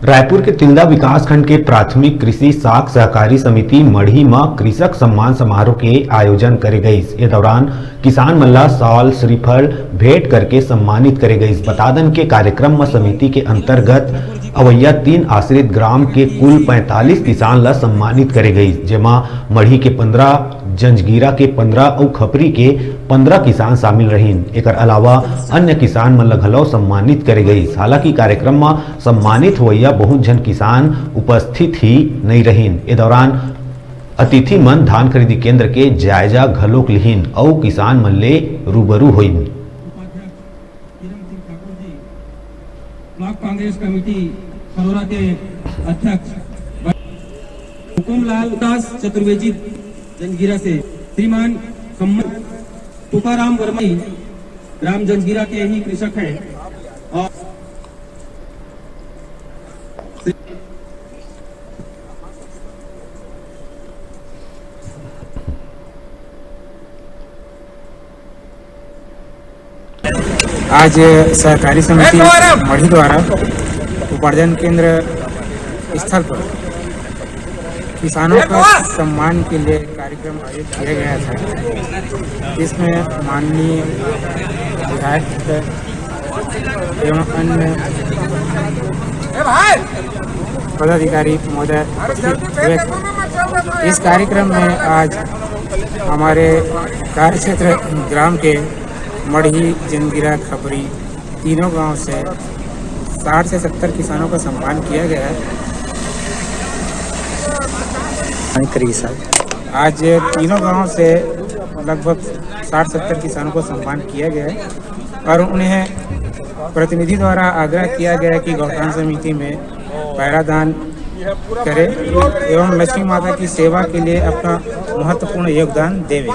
रायपुर के तिल्दा विकासखंड के प्राथमिक कृषि साख सहकारी समिति मढ़ी में कृषक सम्मान समारोह के आयोजन करे गई। इस दौरान किसान मल्ला शॉल श्रीफल भेंट करके सम्मानित करे गई। बतादन के कार्यक्रम में समिति के अंतर्गत अवैया 3 आश्रित ग्राम के कुल 45 किसान ला सम्मानित करे गई, जेमा मढ़ी के 15, जंजगीरा के 15 और खपरी के 15 किसान शामिल रहीन। एकर अलावा अन्य किसान मन ला घलौ सम्मानित करे गई। हालांकि कार्यक्रम में सम्मानित होइया बहुत जन किसान उपस्थित ही नहीं रहीन। ए दौरान अतिथि मन धान खरीदी केंद्र के जायजा घलोक लिहीन और किसान मन ले रूबरू होइन। ब्लॉक कांग्रेस कमेटी खरोरा के अध्यक्ष हुकुमलाल दास चतुर्वेदी जंजगीरा से, श्रीमान तुकाराम वर्मा ग्राम जंजगीरा के ही कृषक हैं और आज सहकारी समिति मढ़ी द्वारा उपार्जन केंद्र स्थल पर किसानों का सम्मान के लिए कार्यक्रम आयोजित किया गया था, जिसमें माननीय विधायक एवं अन्य पदाधिकारी महोदय उपस्थित हुए थे। इस कार्यक्रम में आज हमारे कार्यक्षेत्र ग्राम के मढ़ी, जंजगीरा, खपरी तीनों गांव से 60 से 70 किसानों का सम्मान किया गया है। आज तीनों गांव से लगभग 60-70 किसानों को सम्मान किया गया है और उन्हें प्रतिनिधि द्वारा आग्रह किया गया कि गौठान समिति में पैरा दान करें एवं लक्ष्मी माता की सेवा के लिए अपना महत्वपूर्ण योगदान देवें।